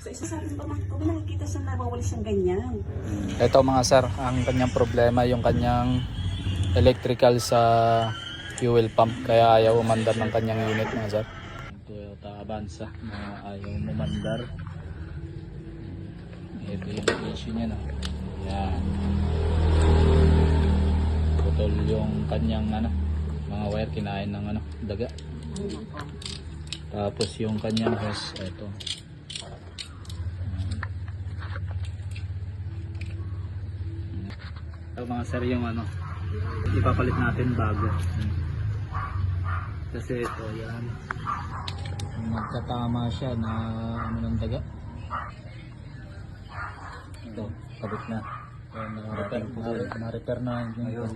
So isasabi ba kung nakikita siya nawawala siyang ganyan? Ito mga sir, ang kanyang problema yung kanyang electrical sa fuel pump, kaya ayaw umandar ng kanyang unit mga sir. Toyota Avanza na ayaw umandar. Ito yung issue niya na. Yan. Putol yung kanyang mga wire, kinain ng daga. Tapos yung kanyang hose, ito. So mga sir, yung ipapalit natin bago. Kasi ito yan, nagkatama siya na ng daga. Ito, kabit na. Na-repair na yung